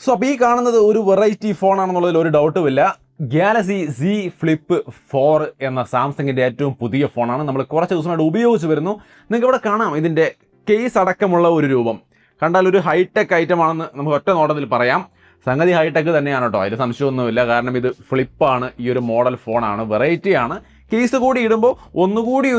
So അപ്പോൾ ഈ കാണുന്നത് ഒരു വെറൈറ്റി ഫോണാണെന്നുള്ളതിൽ ഒരു ഡൗട്ടുമില്ല. ഗാലക്സി Z Flip 4 എന്ന സാംസങ്ങിൻ്റെ ഏറ്റവും പുതിയ ഫോണാണ്. നമ്മൾ കുറച്ച് ദിവസമായിട്ട് ഉപയോഗിച്ച് വരുന്നു. നിങ്ങൾക്ക് ഇവിടെ കാണാം ഇതിൻ്റെ കേസ് അടക്കമുള്ള ഒരു രൂപം കണ്ടാൽ ഒരു ഹൈടെക് ഐറ്റം ആണെന്ന് നമുക്ക് ഒറ്റ നോട്ടത്തിൽ പറയാം. സംഗതി ഹൈടെക് തന്നെയാണ് കേട്ടോ, അതിൽ സംശയമൊന്നുമില്ല. കാരണം ഇത് ഫ്ലിപ്പാണ്, ഈ ഒരു മോഡൽ ഫോണാണ്, വെറൈറ്റിയാണ്. കേസ് കൂടി ഇടുമ്പോൾ ഒന്നുകൂടി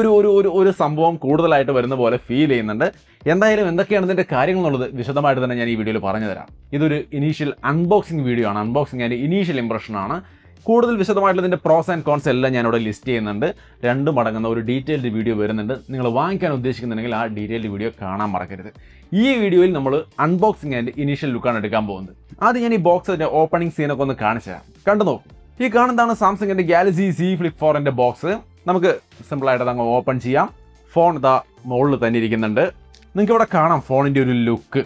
ഒരു സംഭവം കൂടുതലായിട്ട് വരുന്ന പോലെ ഫീൽ ചെയ്യുന്നുണ്ട്. എന്തായാലും എന്തൊക്കെയാണ് ഇതിൻ്റെ കാര്യങ്ങൾ എന്നുള്ളത് വിശദമായിട്ട് തന്നെ ഞാൻ ഈ വീഡിയോയിൽ പറഞ്ഞു തരാം. ഇതൊരു ഇനീഷ്യൽ അൺബോക്സിംഗ് വീഡിയോ ആണ്. അൺബോക്സിംഗ് ആൻഡ് ഇനീഷ്യൽ ഇംപ്രഷനാണ്. കൂടുതൽ വിശദമായിട്ടുള്ള ഇതിൻ്റെ പ്രോസ് ആൻഡ് കോൺസ് എല്ലാം ഞാനിവിടെ ലിസ്റ്റ് ചെയ്യുന്നുണ്ട്. 2 മടങ്ങുന്ന ഒരു ഡീറ്റെയിൽഡ് വീഡിയോ വരുന്നുണ്ട്. നിങ്ങൾ വാങ്ങിക്കാൻ ഉദ്ദേശിക്കുന്നുണ്ടെങ്കിൽ ആ ഡീറ്റെയിൽഡ് വീഡിയോ കാണാൻ മറക്കരുത്. ഈ വീഡിയോയിൽ നമ്മൾ അൺബോക്സിംഗ് ആൻഡ് ഇനീഷ്യൽ ലുക്കാണ് എടുക്കാൻ പോകുന്നത്. ആദ്യം ഞാൻ ഈ ബോക്സിൻ്റെ ഓപ്പണിംഗ് സീനൊക്കെ ഒന്ന് കാണിച്ചു തരാം. കണ്ടു നോക്കും. ഈ കാണുന്നതാണ് സാംസങ്ങിൻ്റെ ഗാലക്സി Z Flip 4ൻ്റെ ബോക്സ്. നമുക്ക് സിമ്പിളായിട്ട് അതങ്ങ് ഓപ്പൺ ചെയ്യാം. ഫോൺ ഇതാ മുകളിൽ തന്നെ ഇരിക്കുന്നുണ്ട്. നിങ്ങൾക്ക് ഇവിടെ കാണാം ഫോണിൻ്റെ ഒരു ലുക്ക്,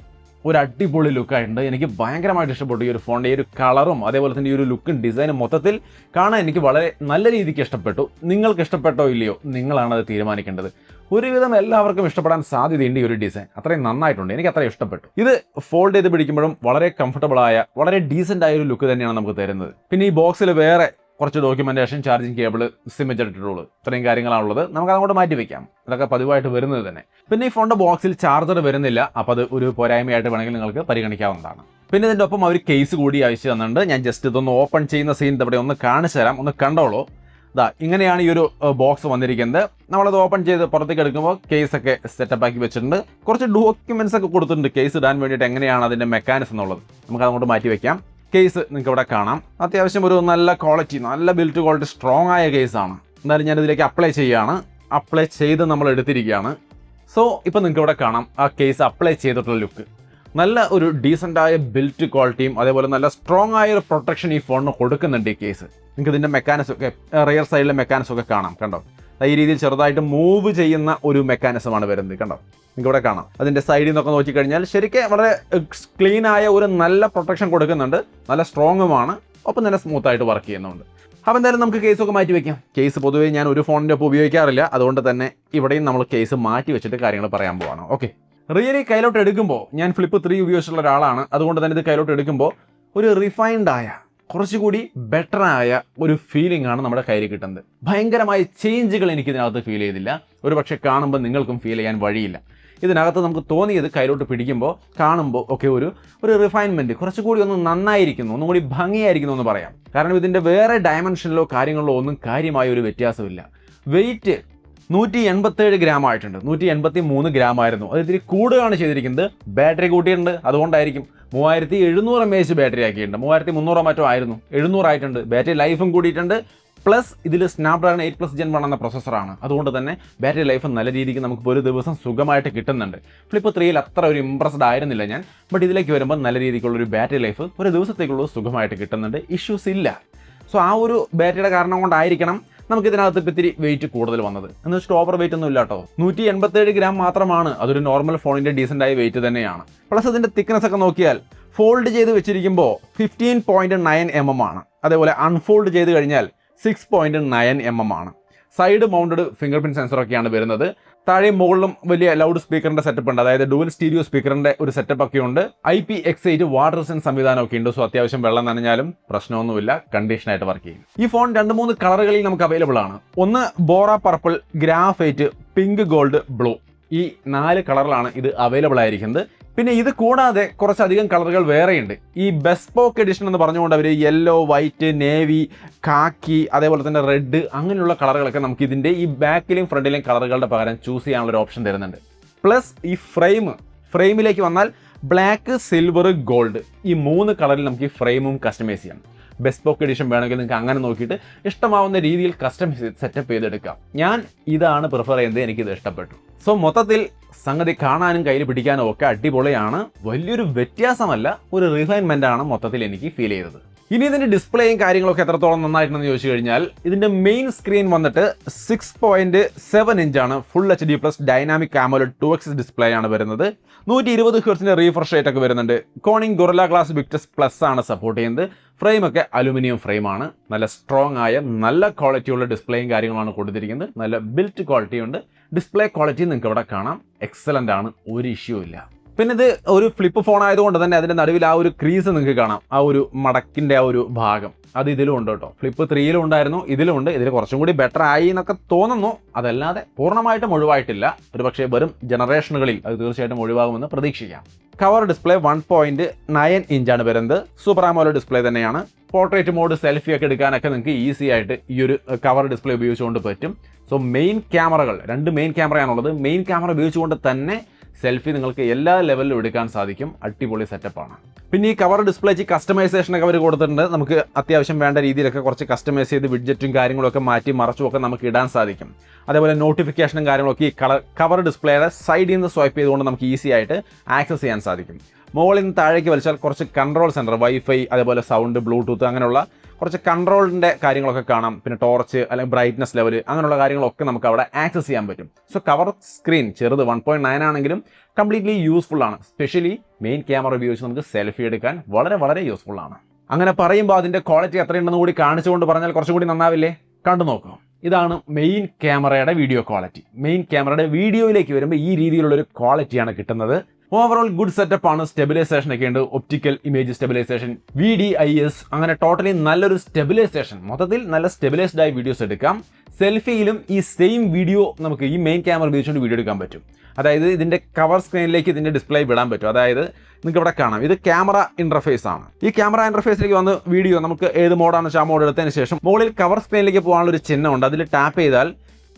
ഒരു അടിപൊളി ലുക്കായിട്ടുണ്ട്. എനിക്ക് ഭയങ്കരമായിട്ട് ഇഷ്ടപ്പെട്ടു ഈ ഒരു ഫോണിൻ്റെ ഈ ഒരു കളറും അതേപോലെ തന്നെ ഈ ഒരു ലുക്കും ഡിസൈനും മൊത്തത്തിൽ കാണാൻ എനിക്ക് വളരെ നല്ല രീതിക്ക് ഇഷ്ടപ്പെട്ടു. നിങ്ങൾക്ക് ഇഷ്ടപ്പെട്ടോ ഇല്ലയോ നിങ്ങളാണ് അത് തീരുമാനിക്കേണ്ടത്. ഒരുവിധം എല്ലാവർക്കും ഇഷ്ടപ്പെടാൻ സാധ്യതയുണ്ട് ഈ ഒരു ഡിസൈൻ. അത്രയും നന്നായിട്ടുണ്ട്, എനിക്ക് അത്രയും ഇഷ്ടപ്പെട്ടു. ഇത് ഫോൾഡ് ചെയ്ത് പിടിക്കുമ്പോഴും വളരെ കംഫർട്ടബിളായ വളരെ ഡീസൻ്റ് ആയ ഒരു ലുക്ക് തന്നെയാണ് നമുക്ക് തരുന്നത്. പിന്നെ ഈ ബോക്സിൽ വേറെ കുറച്ച് documentation, charging cable, SIM ejector tool, ഇത്രയും കാര്യങ്ങളാണുള്ളത്. നമുക്ക് അങ്ങോട്ട് മാറ്റി വെക്കാം, അതൊക്കെ പതിവായിട്ട് വരുന്നത് തന്നെ. പിന്നെ ഈ ഫോണിൻ്റെ ബോക്സിൽ ചാർജർ വരുന്നില്ല, അപ്പോൾ അത് ഒരു പോരായ്മയായിട്ട് വേണമെങ്കിൽ നിങ്ങൾക്ക് പരിഗണിക്കാവുന്നതാണ്. പിന്നെ ഇതിൻ്റെ ഒപ്പം അവർ കേസ് കൂടി അയച്ചു തന്നിട്ടുണ്ട്. ഞാൻ ജസ്റ്റ് ഇതൊന്ന് ഓപ്പൺ ചെയ്യുന്ന സീൻ ഇവിടെ ഒന്ന് കാണിച്ചു തരാം, ഒന്ന് കണ്ടോളൂ. ഇങ്ങനെയാണ് ഈ ഒരു ബോക്സ് വന്നിരിക്കുന്നത്. നമ്മളത് ഓപ്പൺ ചെയ്ത് പുറത്തേക്ക് എടുക്കുമ്പോൾ കേസൊക്കെ സെറ്റപ്പ് ആക്കി വെച്ചിട്ടുണ്ട്. കുറച്ച് ഡോക്യുമെൻറ്റ്സ് ഒക്കെ കൊടുത്തിട്ടുണ്ട് കേസ് ഇടാൻ വേണ്ടിയിട്ട്. എങ്ങനെയാണ് അതിൻ്റെ മെക്കാനിസം എന്നുള്ളത് നമുക്ക് അങ്ങോട്ട് മാറ്റി വെക്കാം. കേസ് നിങ്ങൾക്ക് ഇവിടെ കാണാം. അത്യാവശ്യം ഒരു നല്ല ക്വാളിറ്റി, നല്ല ബിൽറ്റ് ക്വാളിറ്റി, സ്ട്രോങ് ആയ കേസാണ്. എന്തായാലും ഞാൻ ഇതിലേക്ക് അപ്ലൈ ചെയ്യുകയാണ്. അപ്ലൈ ചെയ്ത് നമ്മൾ എടുത്തിരിക്കുകയാണ്. സോ ഇപ്പോൾ നിങ്ങൾക്ക് ഇവിടെ കാണാം ആ കേസ് അപ്ലൈ ചെയ്തിട്ടുള്ള ലുക്ക്. നല്ല ഒരു ഡീസൻ്റായ ബിൽറ്റ് ക്വാളിറ്റിയും അതേപോലെ നല്ല സ്ട്രോങ് ആയ ഒരു പ്രൊട്ടക്ഷൻ ഈ ഫോണിന് കൊടുക്കുന്നുണ്ട് ഈ കേസ്. നിങ്ങൾക്ക് ഇതിൻ്റെ മെക്കാനിസം ഒക്കെ, റിയർ സൈഡിലെ മെക്കാനിസം ഒക്കെ കാണാം. കണ്ടോ, ഈ രീതിയിൽ ചെറുതായിട്ട് മൂവ് ചെയ്യുന്ന ഒരു മെക്കാനിസമാണ് വരുന്നത്. കണ്ടോ, നിങ്ങൾക്ക് ഇവിടെ കാണാം. അതിൻ്റെ സൈഡിൽ നിന്നൊക്കെ നോക്കിക്കഴിഞ്ഞാൽ ശരിക്കും വളരെ ക്ലീൻ ആയ ഒരു നല്ല പ്രൊട്ടക്ഷൻ കൊടുക്കുന്നുണ്ട്. നല്ല സ്ട്രോങ്ങുമാണ്, ഒപ്പം തന്നെ സ്മൂത്തായിട്ട് വർക്ക് ചെയ്യുന്നുണ്ട്. അപ്പോൾ എന്തായാലും നമുക്ക് കേസൊക്കെ മാറ്റി വയ്ക്കാം. കേസ് പൊതുവേ ഞാൻ ഒരു ഫോണിൻ്റെ ഒപ്പം ഉപയോഗിക്കാറില്ല, അതുകൊണ്ട് തന്നെ ഇവിടെയും നമ്മൾ കേസ് മാറ്റി വെച്ചിട്ട് കാര്യങ്ങൾ പറയാൻ പോവാണ്. ഓക്കെ, റിയലി കയ്യിലോട്ട് എടുക്കുമ്പോൾ ഞാൻ ഫ്ലിപ്പ് 3 ഉപയോഗിച്ചിട്ടുള്ള ഒരാളാണ്. അതുകൊണ്ട് തന്നെ ഇത് കയ്യിലോട്ട് എടുക്കുമ്പോൾ ഒരു റിഫൈൻഡ് ആയ, കുറച്ചുകൂടി ബെറ്റർ ആയ ഒരു ഫീലിംഗ് ആണ് നമ്മുടെ കയ്യിൽ കിട്ടുന്നത്. ഭയങ്കരമായ ചേഞ്ചുകൾ എനിക്കിതിനകത്ത് ഫീൽ ചെയ്തില്ല. ഒരു പക്ഷേ കാണുമ്പോൾ നിങ്ങൾക്കും ഫീൽ ചെയ്യാൻ വഴിയില്ല. ഇതിനകത്ത് നമുക്ക് തോന്നിയത് കയ്യിലോട്ട് പിടിക്കുമ്പോൾ, കാണുമ്പോൾ ഒക്കെ ഒരു റിഫൈൻമെൻറ്റ്, കുറച്ചുകൂടി ഒന്ന് നന്നായിരിക്കുന്നു, ഒന്നും കൂടി ഭംഗിയായിരിക്കുന്നു എന്ന് പറയാം. കാരണം ഇതിൻ്റെ വേറെ ഡയമെൻഷനിലോ കാര്യങ്ങളിലോ ഒന്നും കാര്യമായ ഒരു വ്യത്യാസമില്ല. വെയിറ്റ് 187 ഗ്രാം ആയിട്ടുണ്ട്. 183 ഗ്രാം ആയിരുന്നു. അത് ഇത്തിരി കൂടുകയാണ് ചെയ്തിരിക്കുന്നത്. ബാറ്ററി കൂട്ടിയിട്ടുണ്ട്, അതുകൊണ്ടായിരിക്കും. 3700 mAh ബാറ്ററി ആക്കിയിട്ടുണ്ട്. 3300 മറ്റോ ആയിരുന്നു, 700 ആയിട്ടുണ്ട്. ബാറ്ററി ലൈഫും കൂടിയിട്ടുണ്ട്. പ്ലസ് ഇതിൽ സ്നാപ്ഡ്രാഗൺ 8+ Gen 1 എന്ന പ്രൊസസ്സറാണ്. അതുകൊണ്ട് തന്നെ ബാറ്ററി ലൈഫ് നല്ല രീതിക്ക് നമുക്ക് ഒരു ദിവസം സുഖമായിട്ട് കിട്ടുന്നുണ്ട്. ഫ്ലിപ്പ് 3യിൽ അത്ര ഒരു ഇംപ്രസ്ഡ് ആയിരുന്നില്ല ഞാൻ. ബട്ട് ഇതിലേക്ക് വരുമ്പോൾ നല്ല രീതിക്കുള്ളൊരു ബാറ്ററി ലൈഫ് ഒരു ദിവസത്തേക്കുള്ള സുഖമായിട്ട് കിട്ടുന്നുണ്ട്. ഇഷ്യൂസ് ഇല്ല. സോ ആ ഒരു ബാറ്ററിയുടെ കാരണം കൊണ്ടായിരിക്കണം നമുക്ക് ഇതിനകത്ത് ഇപ്പോൾ ഇത്തിരി വെയിറ്റ് കൂടുതൽ വന്നത്. എന്ന് വെച്ചിട്ട് ഓവർ വെയിറ്റ് ഒന്നും ഇല്ല കേട്ടോ. 187 ഗ്രാം മാത്രമാണ്. അതൊരു നോർമൽ ഫോണിൻ്റെ ഡീസൻ്റായ വെയിറ്റ് തന്നെയാണ്. പ്ലസ് അതിൻ്റെ തിക്നെസ് ഒക്കെ നോക്കിയാൽ ഫോൾഡ് ചെയ്ത് വെച്ചിരിക്കുമ്പോൾ 15.9 mm ആണ്. അതേപോലെ അൺഫോൾഡ് ചെയ്ത് കഴിഞ്ഞാൽ 6.9 mm ആണ്. സൈഡ് മൗണ്ടഡ് ഫിംഗർ പ്രിൻറ്റ് സെൻസറൊക്കെയാണ് വരുന്നത്. താഴെയും മുകളിലും വലിയ ലൗഡ് സ്പീക്കറിൻ്റെ സെറ്റപ്പ് ഉണ്ട്. അതായത് ഡുവൽ സ്റ്റീരിയോ സ്പീക്കറിൻ്റെ ഒരു സെറ്റപ്പ് ഒക്കെ ഉണ്ട്. IPX8 വാട്ടർ റെസിസ്റ്റൻസ് സംവിധാനമൊക്കെ ഉണ്ട്. സോ അത്യാവശ്യം വെള്ളം നനഞ്ഞാലും പ്രശ്നമൊന്നുമില്ല, കണ്ടീഷനായിട്ട് വർക്ക് ചെയ്യും. ഈ ഫോൺ 2-3 കളറുകളിൽ നമുക്ക് അവൈലബിൾ ആണ്. ഒന്ന് Bora purple, graphite, pink, gold, blue. ഈ 4 കളറിലാണ് ഇത് അവൈലബിൾ ആയിരിക്കുന്നത്. പിന്നെ ഇത് കൂടാതെ കുറച്ചധികം കളറുകൾ വേറെയുണ്ട്. ഈ ബെസ്പോക്ക് എഡിഷൻ എന്ന് പറഞ്ഞുകൊണ്ട് അവർ യെല്ലോ, വൈറ്റ്, നേവി, കാക്കി, അതേപോലെ തന്നെ റെഡ്, അങ്ങനെയുള്ള കളറുകളൊക്കെ നമുക്ക് ഇതിൻ്റെ ഈ ബാക്കിലെയും ഫ്രണ്ടിലെയും കളറുകളുടെ പകരം ചൂസ് ചെയ്യാനുള്ള ഒരു ഓപ്ഷൻ തരുന്നുണ്ട്. പ്ലസ് ഈ ഫ്രെയിമിലേക്ക് വന്നാൽ ബ്ലാക്ക്, സിൽവർ, ഗോൾഡ്, ഈ 3 കളറിൽ നമുക്ക് ഈ ഫ്രെയിമും കസ്റ്റമൈസ് ചെയ്യാം. ബെസ്പോക്ക് എഡിഷൻ വേണമെങ്കിൽ നിങ്ങൾക്ക് അങ്ങനെ നോക്കിയിട്ട് ഇഷ്ടമാവുന്ന രീതിയിൽ കസ്റ്റം സെറ്റപ്പ് ചെയ്തെടുക്കാം. ഞാൻ ഇതാണ് പ്രിഫർ ചെയ്യുന്നത്, എനിക്കിത് ഇഷ്ടപ്പെട്ടു. സോ മൊത്തത്തിൽ സംഗതി കാണാനും കയ്യിൽ പിടിക്കാനും ഒക്കെ അടിപൊളിയാണ്. വലിയൊരു വ്യത്യാസമല്ല, ഒരു റിഫൈൻമെൻ്റ് ആണ് മൊത്തത്തിൽ എനിക്ക് ഫീൽ ചെയ്തത്. ഇനി ഇതിൻ്റെ ഡിസ്പ്ലേയും കാര്യങ്ങളൊക്കെ എത്രത്തോളം നന്നായിട്ടുണ്ടെന്ന് ചോദിച്ചു കഴിഞ്ഞാൽ ഇതിൻ്റെ മെയിൻ സ്ക്രീൻ വന്നിട്ട് 6.7 ഇഞ്ചാണ്. Full HD plus dynamic AMOLED 2x display ആണ് വരുന്നത്. 120 ഹെർട്സിൻ്റെ റീഫ്രഷ് റേറ്റ് ഒക്കെ വരുന്നുണ്ട്. Corning guerrilla glass Victus plus ആണ് സപ്പോർട്ട് ചെയ്യുന്നത്. ഫ്രെയിമൊക്കെ അലുമിനിയം ഫ്രെയിമാണ്. നല്ല സ്ട്രോങ് ആയ നല്ല ക്വാളിറ്റിയുള്ള ഡിസ്പ്ലേയും കാര്യങ്ങളാണ് കൊടുത്തിരിക്കുന്നത്. നല്ല ബിൽറ്റ് ക്വാളിറ്റി ഉണ്ട്. ഡിസ്പ്ലേ ക്വാളിറ്റി നിങ്ങൾക്ക് ഇവിടെ കാണാം, എക്സലൻ്റ് ആണ്, ഒരു ഇഷ്യൂ ഇല്ല. പിന്നെ ഇത് ഒരു ഫ്ലിപ്പ് ഫോൺ ആയതുകൊണ്ട് തന്നെ അതിൻ്റെ നടുവിൽ ആ ഒരു ക്രീസ് നിങ്ങൾക്ക് കാണാം, ആ ഒരു മടക്കിൻ്റെ ആ ഒരു ഭാഗം അത് ഇതിലും ഉണ്ട് കേട്ടോ. ഫ്ലിപ്പ് 3യിലും ഉണ്ടായിരുന്നു, ഇതിലും ഉണ്ട്. ഇതിൽ കുറച്ചും കൂടി ബെറ്റർ ആയി എന്നൊക്കെ തോന്നുന്നു. അതല്ലാതെ പൂർണ്ണമായിട്ടും ഒഴിവായിട്ടില്ല. ഒരു പക്ഷേ വരും ജനറേഷനുകളിൽ അത് തീർച്ചയായിട്ടും ഒഴിവാകുമെന്ന് പ്രതീക്ഷിക്കാം. കവർ ഡിസ്പ്ലേ 1.9 ഇഞ്ചാണ് വരുന്നത്. സൂപ്പർ AMOLED ഡിസ്പ്ലേ തന്നെയാണ്. പോർട്രേറ്റ് മോഡ്, സെൽഫി ഒക്കെ എടുക്കാനൊക്കെ നിങ്ങൾക്ക് ഈസി ആയിട്ട് ഈ ഒരു കവർ ഡിസ്പ്ലേ ഉപയോഗിച്ചുകൊണ്ട് പറ്റും. സോ മെയിൻ ക്യാമറകൾ 2 മെയിൻ ക്യാമറയാണുള്ളത്. മെയിൻ ക്യാമറ ഉപയോഗിച്ചുകൊണ്ട് തന്നെ സെൽഫി നിങ്ങൾക്ക് എല്ലാ ലെവലിലും എടുക്കാൻ സാധിക്കും. അടിപൊളി സെറ്റപ്പാണ്. പിന്നെ ഈ കവർ ഡിസ്പ്ലേക്ക് കസ്റ്റമൈസേഷനൊക്കെ അവർ കൊടുത്തിട്ടുണ്ട്. നമുക്ക് അത്യാവശ്യം വേണ്ട രീതിയിലൊക്കെ കുറച്ച് കസ്റ്റമൈസ് ചെയ്ത് വിഡ്ജറ്റും കാര്യങ്ങളൊക്കെ മാറ്റി മറച്ചുമൊക്കെ നമുക്ക് ഇടാൻ സാധിക്കും. അതേപോലെ നോട്ടിഫിക്കേഷനും കാര്യങ്ങളൊക്കെ ഈ കവർ ഡിസ്പ്ലേയുടെ സൈഡിൽ നിന്ന് സ്വൈപ്പ് ചെയ്തുകൊണ്ട് നമുക്ക് ഈസി ആയിട്ട് ആക്സസ് ചെയ്യാൻ സാധിക്കും. മുകളിൽ നിന്ന് താഴേക്ക് വലിച്ചാൽ കുറച്ച് കൺട്രോൾ സെൻറ്റർ, വൈഫൈ, അതേപോലെ സൗണ്ട്, ബ്ലൂടൂത്ത് അങ്ങനെയുള്ള കുറച്ച് കൺട്രോളിൻ്റെ കാര്യങ്ങളൊക്കെ കാണാം. പിന്നെ ടോർച്ച് അല്ലെങ്കിൽ ബ്രൈറ്റ്നസ് ലെവൽ അങ്ങനെയുള്ള കാര്യങ്ങളൊക്കെ നമുക്ക് അവിടെ ആക്സസ് ചെയ്യാൻ പറ്റും. സോ കവർ സ്ക്രീൻ ചെറുത് 1.9 ആണെങ്കിലും കംപ്ലീറ്റ്ലി യൂസ്ഫുൾ ആണ്. സ്പെഷ്യലി മെയിൻ ക്യാമറ ഉപയോഗിച്ച് നമുക്ക് സെൽഫി എടുക്കാൻ വളരെ വളരെ യൂസ്ഫുൾ ആണ്. അങ്ങനെ പറയുമ്പോൾ അതിൻ്റെ ക്വാളിറ്റി എത്രയുണ്ടെന്ന് കൂടി കാണിച്ചുകൊണ്ട് പറഞ്ഞാൽ കുറച്ചും കൂടി നന്നാവില്ലേ? കണ്ടു നോക്കാം. ഇതാണ് മെയിൻ ക്യാമറയുടെ വീഡിയോ ക്വാളിറ്റി. മെയിൻ ക്യാമറയുടെ വീഡിയോയിലേക്ക് വരുമ്പോൾ ഈ രീതിയിലുള്ളൊരു ക്വാളിറ്റിയാണ് കിട്ടുന്നത്. ഓവറോൾ ഗുഡ് സെറ്റപ്പ് ആണ്. സ്റ്റെബിലൈസേഷൻ ഒക്കെ ഉണ്ട്, ഒപ്റ്റിക്കൽ ഇമേജ് സ്റ്റെബിലൈസേഷൻ, VDIS, അങ്ങനെ ടോട്ടലി നല്ലൊരു സ്റ്റെബിലൈസേഷൻ. മൊത്തത്തിൽ നല്ല സ്റ്റെബിലൈസ്ഡ് ആയി വീഡിയോസ് എടുക്കാം. സെൽഫിയിലും ഈ സെയിം വീഡിയോ നമുക്ക് ഈ മെയിൻ ക്യാമറ ഉപയോഗിച്ചുകൊണ്ട് വീഡിയോ എടുക്കാൻ പറ്റും. അതായത് ഇതിൻ്റെ കവർ സ്ക്രീനിലേക്ക് ഇതിൻ്റെ ഡിസ്പ്ലേ വിടാൻ പറ്റും. അതായത് നിങ്ങൾക്ക് ഇവിടെ കാണാം, ഇത് ക്യാമറ ഇൻ്റർഫേസ് ആണ്. ഈ ക്യാമറ ഇൻ്റർഫേസിലേക്ക് വന്ന് വീഡിയോ നമുക്ക് ഏത് മോഡാണ് വെച്ചാൽ ആ മോഡ് എടുത്തതിന് ശേഷം മുകളിൽ കവർ സ്ക്രീനിലേക്ക് പോകാനുള്ള ഒരു ചിഹ്നമുണ്ട്. അതിൽ ടാപ്പ് ചെയ്താൽ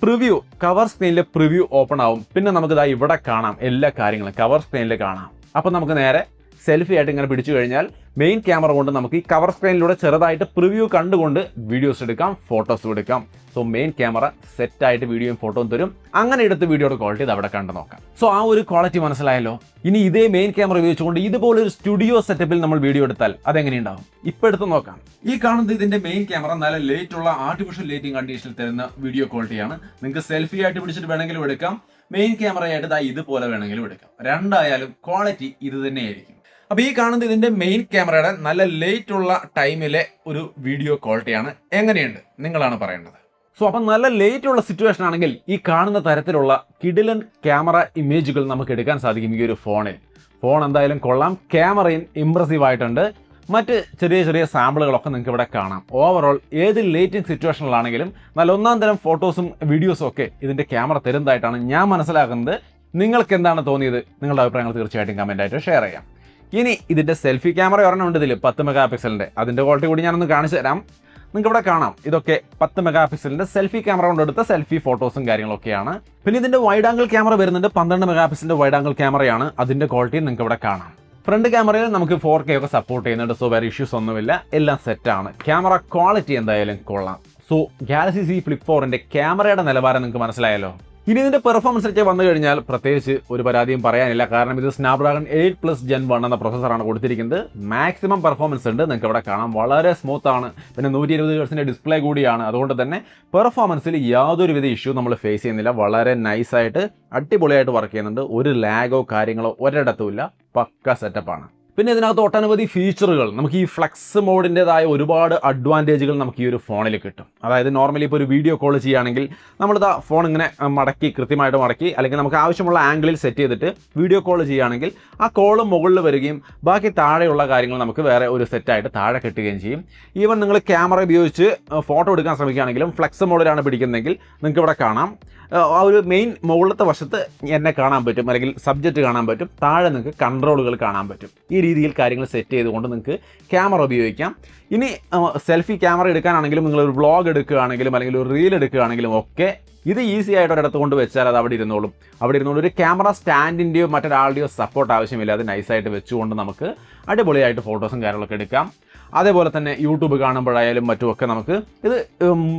പ്രിവ്യൂ, കവർ സ്ക്രീനിലെ പ്രിവ്യൂ ഓപ്പൺ ആവും. പിന്നെ നമുക്ക് ഇതാ ഇവിടെ കാണാം എല്ലാ കാര്യങ്ങളും കവർ സ്ക്രീനിൽ കാണാം. അപ്പോൾ നമുക്ക് നേരെ സെൽഫി ആയിട്ട് ഇങ്ങനെ പിടിച്ചു കഴിഞ്ഞാൽ മെയിൻ ക്യാമറ കൊണ്ട് നമുക്ക് ഈ കവർ സ്ക്രീനിലൂടെ ചെറുതായിട്ട് പ്രിവ്യൂ കണ്ടുകൊണ്ട് വീഡിയോസ് എടുക്കാം, ഫോട്ടോസും എടുക്കാം. സോ മെയിൻ ക്യാമറ സെറ്റായിട്ട് വീഡിയോയും ഫോട്ടോയും തരും. അങ്ങനെ എടുത്ത് വീഡിയോയുടെ ക്വാളിറ്റി ഇത് അവിടെ കണ്ടു നോക്കാം. സോ ആ ഒരു ക്വാളിറ്റി മനസ്സിലായല്ലോ. ഇനി ഇതേ മെയിൻ ക്യാമറ ഉപയോഗിച്ചുകൊണ്ട് ഇതുപോലെ ഒരു സ്റ്റുഡിയോ സെറ്റപ്പിൽ നമ്മൾ വീഡിയോ എടുത്താൽ അതെങ്ങനെയുണ്ടാവും? ഇപ്പം എടുത്ത് നോക്കാം. ഈ കാണുന്നത് ഇതിന്റെ മെയിൻ ക്യാമറ നല്ല ലൈറ്റ് ഉള്ള ആർട്ടിഫിഷ്യൽ ലൈറ്റിംഗ് കണ്ടീഷനിൽ തരുന്ന വീഡിയോ ക്വാളിറ്റിയാണ്. നിങ്ങൾക്ക് സെൽഫി ആയിട്ട് പിടിച്ചിട്ട് വേണമെങ്കിലും എടുക്കാം, മെയിൻ ക്യാമറയായിട്ട് ഇതാ ഇതുപോലെ വേണമെങ്കിലും എടുക്കാം. രണ്ടായാലും ക്വാളിറ്റി ഇത് തന്നെയായിരിക്കും. അപ്പോൾ ഈ കാണുന്നത് ഇതിന്റെ മെയിൻ ക്യാമറയുടെ നല്ല ലൈറ്റ് ഉള്ള ടൈമിലെ ഒരു വീഡിയോ ക്വാളിറ്റിയാണ്. എങ്ങനെയുണ്ട് നിങ്ങളാണ് പറയേണ്ടത്. സോ അപ്പം നല്ല ലൈറ്റ് ഉള്ള സിറ്റുവേഷൻ ആണെങ്കിൽ ഈ കാണുന്ന തരത്തിലുള്ള കിഡിലൻ ക്യാമറ ഇമേജുകൾ നമുക്ക് എടുക്കാൻ സാധിക്കും ഈ ഒരു ഫോണിൽ. ഫോൺ എന്തായാലും കൊള്ളാം, ക്യാമറയും ഇംപ്രസീവ് ആയിട്ടുണ്ട്. മറ്റ് ചെറിയ ചെറിയ സാമ്പിളുകളൊക്കെ നിങ്ങൾക്ക് ഇവിടെ കാണാം. ഓവറോൾ ഏത് ലൈറ്റിംഗ് സിറ്റുവേഷനിലാണെങ്കിലും നല്ല ഒന്നാം തരം ഫോട്ടോസും വീഡിയോസും ഒക്കെ ഇതിൻ്റെ ക്യാമറ തരുന്നതായിട്ടാണ് ഞാൻ മനസ്സിലാക്കുന്നത്. നിങ്ങൾക്ക് എന്താണ് തോന്നിയത്? നിങ്ങളുടെ അഭിപ്രായങ്ങൾ തീർച്ചയായിട്ടും കമൻ്റായിട്ട് ഷെയർ ചെയ്യാം. ഇനി ഇതിൻ്റെ സെൽഫി ക്യാമറ ഒരെണ്ണമുണ്ട് ഇതിൽ 10 മെഗാ പിക്സലിൻ്റെ. അതിൻ്റെ ക്വാളിറ്റി കൂടി ഞാനൊന്ന് കാണിച്ചു തരാം. നിങ്ങൾക്ക് ഇവിടെ കാണാം, ഇതൊക്കെ 10 മെഗാ പിക്സലിൻ്റെ സെൽഫി ക്യാമറ കൊണ്ടെടുത്ത സെൽഫി ഫോട്ടോസും കാര്യങ്ങളൊക്കെയാണ്. പിന്നെ ഇതിൻ്റെ വൈഡ് ആംഗിൾ ക്യാമറ വരുന്നുണ്ട്, 12 മെഗാ പിക്സലിൻ്റെ വൈഡ് ആംഗിൾ ക്യാമറയാണ്. അതിൻ്റെ ക്വാളിറ്റി നിങ്ങൾക്ക് ഇവിടെ കാണാം. ഫ്രണ്ട് ക്യാമറയിൽ നമുക്ക് 4K ഒക്കെ സപ്പോർട്ട് ചെയ്യുന്നുണ്ട്. സോ വേറെ ഇഷ്യൂസ് ഒന്നുമില്ല, എല്ലാം സെറ്റാണ്. ക്യാമറ ക്വാളിറ്റി എന്തായാലും കൊള്ളാം. സോ ഗാലക്സി Z Flip 4ന്റെ ക്യാമറയുടെ നിലവാരം നിങ്ങൾക്ക് മനസ്സിലായല്ലോ. ഇനി ഇതിന്റെ പെർഫോമൻസിലേക്ക് വന്നു കഴിഞ്ഞാൽ പ്രത്യേകിച്ച് ഒരു പരാതിയും പറയാനില്ല. കാരണം ഇത് സ്നാപ്ഡ്രാഗൺ 8+ Gen 1 എന്ന പ്രോസസ്സറാണ് കൊടുത്തിരിക്കുന്നത്. മാക്സിമം പെർഫോമൻസ് ഉണ്ട്, നിങ്ങൾക്ക് ഇവിടെ കാണാം. വളരെ സ്മൂത്ത് ആണ്. പിന്നെ 120 ഹെർട്സിന്റെ ഡിസ്പ്ലേ കൂടിയാണ്. അതുകൊണ്ട് തന്നെ പെർഫോമൻസിൽ യാതൊരുവിധ ഇഷ്യൂ നമ്മൾ ഫേസ് ചെയ്യുന്നില്ല. വളരെ നൈസായിട്ട് അടിപൊളിയായിട്ട് വർക്ക് ചെയ്യുന്നുണ്ട്. ഒരു ലാഗോ കാര്യങ്ങളോ ഒരിടത്തുമില്ല. പക്ക സെറ്റപ്പാണ്. പിന്നെ ഇതിനകത്ത് ഒട്ടനവധി ഫീച്ചറുകൾ, നമുക്ക് ഈ ഫ്ലെക്സ് മോഡിൻ്റെതായ ഒരുപാട് അഡ്വാൻറ്റേജുകൾ നമുക്ക് ഈ ഒരു ഫോണിൽ കിട്ടും. അതായത് നോർമലി ഇപ്പോൾ ഒരു വീഡിയോ കോൾ ചെയ്യുകയാണെങ്കിൽ നമ്മളിതാ ഫോൺ ഇങ്ങനെ മടക്കി കൃത്യമായിട്ട് മടക്കി അല്ലെങ്കിൽ നമുക്ക് ആവശ്യമുള്ള ആംഗിളിൽ സെറ്റ് ചെയ്തിട്ട് വീഡിയോ കോൾ ചെയ്യുകയാണെങ്കിൽ ആ കോള് മുകളിൽ വരികയും ബാക്കി താഴെയുള്ള കാര്യങ്ങൾ നമുക്ക് വേറെ ഒരു സെറ്റായിട്ട് താഴെ കിട്ടുകയും ചെയ്യും. ഈവൻ നിങ്ങൾ ക്യാമറ ഉപയോഗിച്ച് ഫോട്ടോ എടുക്കാൻ ശ്രമിക്കുകയാണെങ്കിലും ഫ്ലെക്സ് മോഡിലാണ് പിടിക്കുന്നതെങ്കിൽ നിങ്ങൾക്ക് ഇവിടെ കാണാം, ആ ഒരു മെയിൻ മുകളിലത്തെ വശത്ത് എന്നെ കാണാൻ പറ്റും, അല്ലെങ്കിൽ സബ്ജക്റ്റ് കാണാൻ പറ്റും, താഴെ നിങ്ങൾക്ക് കൺട്രോളുകൾ കാണാൻ പറ്റും. ഈ രീതിയിൽ കാര്യങ്ങൾ സെറ്റ് ചെയ്തുകൊണ്ട് നിങ്ങൾക്ക് ക്യാമറ ഉപയോഗിക്കാം. ഇനി സെൽഫി ക്യാമറ എടുക്കാനാണെങ്കിലും നിങ്ങളൊരു വ്ളോഗ് എടുക്കുകയാണെങ്കിലും അല്ലെങ്കിൽ ഒരു റീൽ എടുക്കുകയാണെങ്കിലും ഒക്കെ ഇത് ഈസി ആയിട്ട് ഒരിടത്ത് കൊണ്ട് വെച്ചാൽ അത് അവിടെ ഇരുന്നോളും. ഒരു ക്യാമറ സ്റ്റാൻഡിൻ്റെയോ മറ്റൊരാളുടെയോ സപ്പോർട്ട് ആവശ്യമില്ല. അത് നൈസായിട്ട് വെച്ചുകൊണ്ട് നമുക്ക് അടിപൊളിയായിട്ട് ഫോട്ടോസും കാര്യങ്ങളൊക്കെ എടുക്കാം. അതേപോലെ തന്നെ യൂട്യൂബ് കാണുമ്പോഴായാലും മറ്റുമൊക്കെ നമുക്ക് ഇത്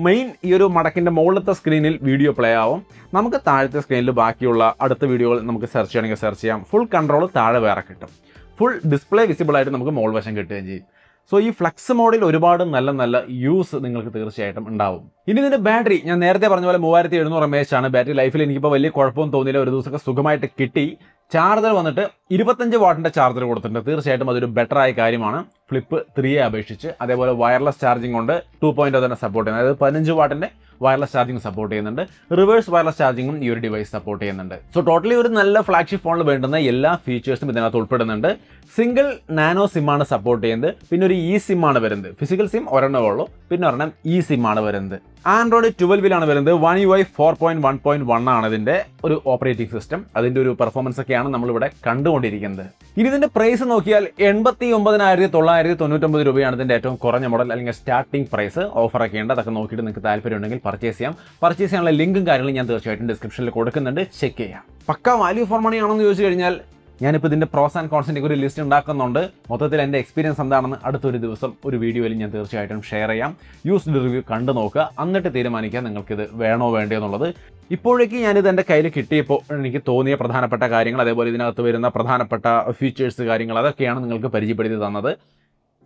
മെയിൻ ഈ ഒരു മടക്കിൻ്റെ മുകളിലത്തെ സ്ക്രീനിൽ വീഡിയോ പ്ലേ ആവും. നമുക്ക് താഴത്തെ സ്ക്രീനിൽ ബാക്കിയുള്ള അടുത്ത വീഡിയോകൾ നമുക്ക് സെർച്ച് ചെയ്യണമെങ്കിൽ സെർച്ച് ചെയ്യാം. ഫുൾ കൺട്രോൾ താഴെ വേറെ കിട്ടും. ഫുൾ ഡിസ്പ്ലേ വിസിബിൾ ആയിട്ട് നമുക്ക് മുകൾ വശം കിട്ടുകയും ചെയ്യും. സോ ഈ ഫ്ലെക്സ് മോഡിൽ ഒരുപാട് നല്ല നല്ല യൂസ് നിങ്ങൾക്ക് തീർച്ചയായിട്ടും ഉണ്ടാവും. ഇനി ഇതിൻ്റെ ബാറ്ററി ഞാൻ നേരത്തെ പറഞ്ഞ പോലെ 3700 mAh ആണ്. ബാറ്ററി ലൈഫിൽ എനിക്കിപ്പോൾ വലിയ കുഴപ്പമൊന്നും തോന്നിയില്ല. ഒരു ദിവസമൊക്കെ സുഖമായിട്ട് കിട്ടി. ചാർജർ വന്നിട്ട് 25 വാട്ടിൻ്റെ ചാർജർ കൊടുത്തിട്ടുണ്ട്. തീർച്ചയായിട്ടും അതൊരു ബെറ്റർ ആയ കാര്യമാണ് ഫ്ലിപ്പ് 3യെ അപേക്ഷിച്ച്. അതേപോലെ വയർലെസ് ചാർജിങ് കൊണ്ട് 2.0 തന്നെ സപ്പോർട്ട് ചെയ്യുന്നത്. അതായത് 15 വാട്ടിൻ്റെ വയർലെസ് ചാർജിങ് സപ്പോർട്ട് ചെയ്യുന്നുണ്ട്. റിവേഴ്സ് വയർലെസ് ചാർജിങ്ങും ഈ ഒരു ഡിവൈസ് സപ്പോർട്ട് ചെയ്യുന്നുണ്ട്. സോ ടോട്ടലി ഒരു നല്ല ഫ്ലാഗ്ഷിപ്പ് ഫോണിൽ വേണ്ടുന്ന എല്ലാ ഫീച്ചേഴ്സും ഇതിനകത്ത് ഉൾപ്പെടുന്നുണ്ട്. സിംഗിൾ നാനോ സിം ആണ് സപ്പോർട്ട് ചെയ്യുന്നത്. പിന്നെ ഒരു ഇ സിം ആണ് വരുന്നത്. ഫിസിക്കൽ സിം ഒരെണ്ണമേ ഉള്ളൂ, പിന്നെ ഒരെണ്ണം ഇ സിം ആണ് വരുന്നത്. ആൻഡ്രോയിഡ് 12 വരുന്നത്. One UI 4.1.1 ആണ് ഇതിന്റെ ഒരു ഓപ്പറേറ്റിംഗ് സിസ്റ്റം. അതിന്റെ ഒരു പെർഫോമൻസ് ഒക്കെയാണ് നമ്മളിവിടെ കണ്ടുകൊണ്ടിരിക്കുന്നത്. ഇനി ഇതിന്റെ പ്രൈസ് നോക്കിയാൽ 89,999 രൂപയാണ് ഇതിന്റെ ഏറ്റവും കുറഞ്ഞ മോഡൽ അല്ലെങ്കിൽ സ്റ്റാർട്ടിംഗ് പ്രൈസ്. ഓഫറൊക്കെ ഉണ്ട്, അതൊക്കെ നോക്കിയിട്ട് നിങ്ങൾക്ക് താല്പര്യം ഉണ്ടെങ്കിൽ പർച്ചേസ് ചെയ്യാം. പർച്ചേസ് ചെയ്യാനുള്ള ലിങ്കും കാര്യങ്ങളും ഞാൻ തീർച്ചയായിട്ടും ഡിസ്ക്രിപ്ഷനിൽ കൊടുക്കുന്നുണ്ട്, ചെക്ക് ചെയ്യാം. പക്ക വാല്യൂ ഫോർ മണി ആണെന്ന് ചോദിച്ചു കഴിഞ്ഞാൽ ഞാനിപ്പോൾ ഇതിൻ്റെ പ്രോസ് ആൻഡ് കോൺസിൻ്റെ ഒരു ലിസ്റ്റ് ഉണ്ടാക്കുന്നുണ്ട്. മൊത്തത്തിൽ എൻ്റെ എക്സ്പീരിയൻസ് എന്താണെന്ന് അടുത്തൊരു ദിവസം ഒരു വീഡിയോയിൽ ഞാൻ തീർച്ചയായിട്ടും ഷെയർ ചെയ്യാം. യൂസ്ഡ് റിവ്യൂ കണ്ടു നോക്കുക, എന്നിട്ട് തീരുമാനിക്കുക നിങ്ങൾക്കിത് വേണോ വേണ്ടയോ എന്നുള്ളത്. ഇപ്പോഴേക്ക് ഞാനിത് എൻ്റെ കയ്യിൽ കിട്ടിയപ്പോൾ എനിക്ക് തോന്നിയ പ്രധാനപ്പെട്ട കാര്യങ്ങൾ, അതേപോലെ ഇതിനകത്ത് വരുന്ന പ്രധാനപ്പെട്ട ഫീച്ചേഴ്സ് കാര്യങ്ങൾ, അതൊക്കെയാണ് നിങ്ങൾക്ക് പരിചയപ്പെടുത്തി തന്നത്.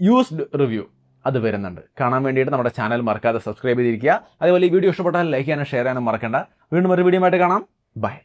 യൂസ്ഡ് റിവ്യൂ അത് വരുന്നുണ്ട്, കാണാൻ വേണ്ടിയിട്ട് നമ്മുടെ ചാനൽ മറക്കാതെ സബ്സ്ക്രൈബ് ചെയ്തിരിക്കുക. അതേപോലെ ഈ വീഡിയോ ഇഷ്ടപ്പെട്ടാൽ ലൈക്ക് ചെയ്യാനും ഷെയർ ചെയ്യാനും മറക്കണ്ട. വീണ്ടും ഒരു വീഡിയോ ആയിട്ട് കാണാം. ബൈ.